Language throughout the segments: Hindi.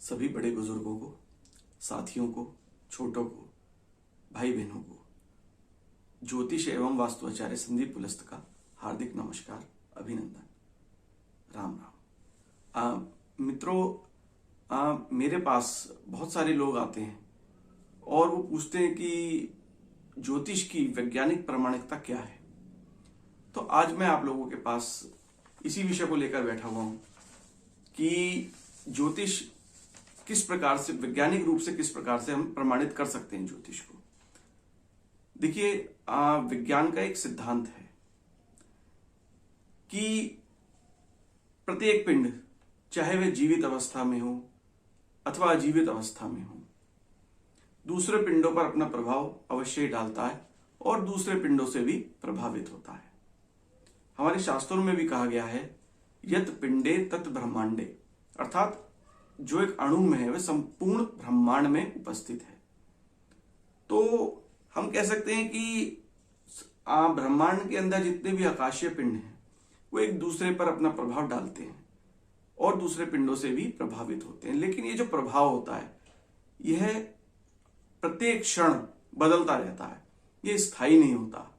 सभी बड़े बुजुर्गों को, साथियों को, छोटों को, भाई बहनों को ज्योतिष एवं वास्तुआचार्य संदीप पुलस्त का हार्दिक नमस्कार, अभिनंदन, राम राम। मित्रों, मेरे पास बहुत सारे लोग आते हैं और वो पूछते हैं कि ज्योतिष की वैज्ञानिक प्रामाणिकता क्या है। तो आज मैं आप लोगों के पास इसी विषय को लेकर बैठा हुआ हूं कि ज्योतिष किस प्रकार से, वैज्ञानिक रूप से किस प्रकार से हम प्रमाणित कर सकते हैं ज्योतिष को। देखिए, विज्ञान का एक सिद्धांत है कि प्रत्येक पिंड, चाहे वह जीवित अवस्था में हो अथवा अजीवित अवस्था में हो, दूसरे पिंडों पर अपना प्रभाव अवश्य ही डालता है और दूसरे पिंडों से भी प्रभावित होता है। हमारे शास्त्रों में भी कहा गया है, यत पिंडे तत् ब्रह्मांडे, अर्थात जो एक अणु में है वह संपूर्ण ब्रह्मांड में उपस्थित है। तो हम कह सकते हैं कि ब्रह्मांड के अंदर जितने भी आकाशीय पिंड हैं वो एक दूसरे पर अपना प्रभाव डालते हैं और दूसरे पिंडों से भी प्रभावित होते हैं। लेकिन ये जो प्रभाव होता है यह प्रत्येक क्षण बदलता रहता है, ये स्थायी नहीं होता।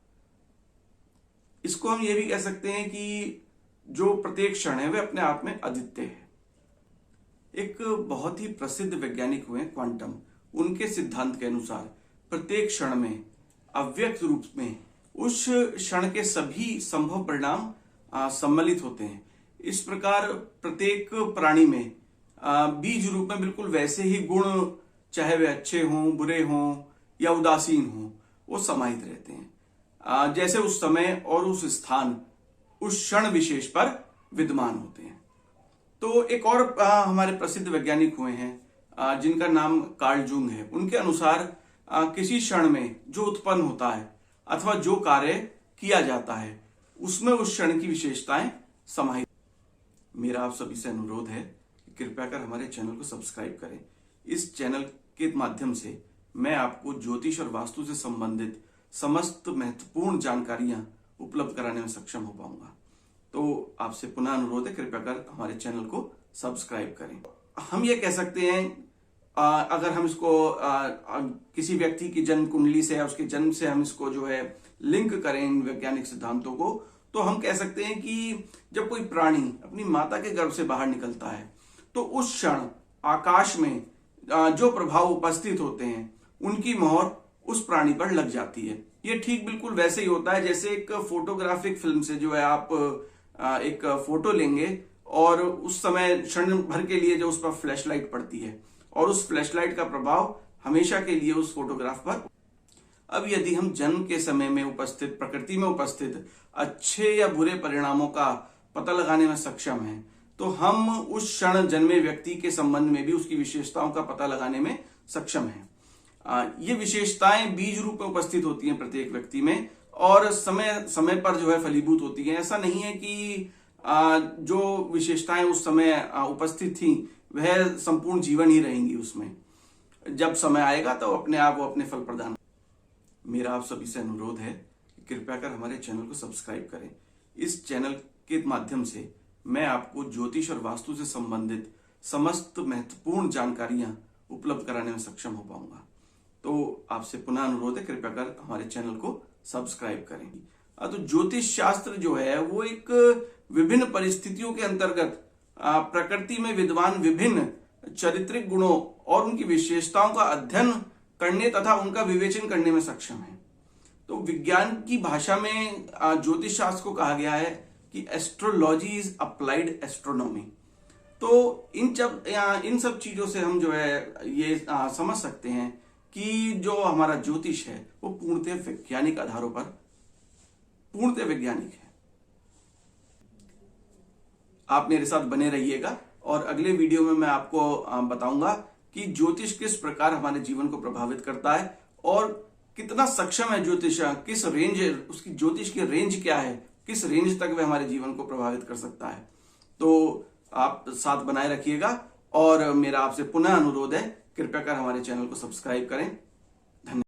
इसको हम ये भी कह सकते हैं कि जो प्रत्येक क्षण है वह अपने आप में अद्वितीय है। एक बहुत ही प्रसिद्ध वैज्ञानिक हुए क्वांटम, उनके सिद्धांत के अनुसार प्रत्येक क्षण में अव्यक्त रूप में उस क्षण के सभी संभव परिणाम सम्मिलित होते हैं। इस प्रकार प्रत्येक प्राणी में बीज रूप में बिल्कुल वैसे ही गुण, चाहे वे अच्छे हों, बुरे हों या उदासीन हों, वो समाहित रहते हैं, जैसे उस समय और उस स्थान, उस क्षण विशेष पर विद्यमान होते हैं। तो एक और हमारे प्रसिद्ध वैज्ञानिक हुए हैं जिनका नाम कार्ल जूंग है। उनके अनुसार किसी क्षण में जो उत्पन्न होता है अथवा जो कार्य किया जाता है उसमें उस क्षण की विशेषताएं समाहित। मेरा आप सभी से अनुरोध है कि कृपया कर हमारे चैनल को सब्सक्राइब करें। इस चैनल के माध्यम से मैं आपको ज्योतिष और वास्तु से संबंधित समस्त महत्वपूर्ण जानकारियां उपलब्ध कराने में सक्षम हो पाऊंगा। तो आपसे पुनः अनुरोध है, कृपया कर हमारे चैनल को सब्सक्राइब करें। हम ये कह सकते हैं, अगर हम इसको किसी व्यक्ति की जन्म कुंडली से या उसके जन्म से हम इसको जो है लिंक करें इन वैज्ञानिक सिद्धांतों को, तो हम कह सकते हैं कि जब कोई प्राणी अपनी माता के गर्भ से बाहर निकलता है तो उस क्षण आकाश में जो प्रभाव उपस्थित होते हैं उनकी मोहर उस प्राणी पर लग जाती है। ये ठीक बिल्कुल वैसे ही होता है जैसे एक फोटोग्राफिक फिल्म से जो है आप एक फोटो लेंगे और उस समय क्षण भर के लिए जो उस पर फ्लैश लाइट पड़ती है और उस फ्लैश लाइट का प्रभाव हमेशा के लिए उस फोटोग्राफ पर। अब यदि हम जन्म के समय में उपस्थित, प्रकृति में उपस्थित अच्छे या बुरे परिणामों का पता लगाने में सक्षम हैं, तो हम उस क्षण जन्मे व्यक्ति के संबंध में भी उसकी विशेषताओं का पता लगाने में सक्षम हैं। ये विशेषताएं बीज रूप में उपस्थित होती हैं प्रत्येक व्यक्ति में और समय समय पर जो है फलीभूत होती हैं। ऐसा नहीं है कि जो विशेषताएं उस समय उपस्थित थी वह संपूर्ण जीवन ही रहेंगी उसमें। जब समय आएगा तो अपने आप वो अपने फल प्रदान। मेरा आप सभी से अनुरोध है कि कृपया कर हमारे चैनल को सब्सक्राइब करें। इस चैनल के माध्यम से मैं आपको ज्योतिष और वास्तु से संबंधित समस्त महत्वपूर्ण जानकारियां उपलब्ध कराने में सक्षम हो पाऊंगा। तो आपसे पुनः अनुरोध है, कृपया कर हमारे चैनल को सब्सक्राइब करें। तो ज्योतिष शास्त्र जो है वो एक विभिन्न परिस्थितियों के अंतर्गत प्रकृति में विद्यमान विभिन्न चारित्रिक गुणों और उनकी विशेषताओं का अध्ययन करने तथा उनका विवेचन करने में सक्षम है। तो विज्ञान की भाषा में ज्योतिष शास्त्र को कहा गया है कि एस्ट्रोलॉजी इज अप्लाइड एस्ट्रोनॉमी। तो इन सब चीजों से हम जो है ये समझ सकते हैं कि जो हमारा ज्योतिष है वो पूर्णतः वैज्ञानिक आधारों पर पूर्णतः वैज्ञानिक है। आप मेरे साथ बने रहिएगा और अगले वीडियो में मैं आपको बताऊंगा कि ज्योतिष किस प्रकार हमारे जीवन को प्रभावित करता है और कितना सक्षम है ज्योतिष, किस रेंज, उसकी ज्योतिष की रेंज क्या है, किस रेंज तक वह हमारे जीवन को प्रभावित कर सकता है। तो आप साथ बनाए रखिएगा और मेरा आपसे पुनः अनुरोध है, कृपया कर हमारे चैनल को सब्सक्राइब करें।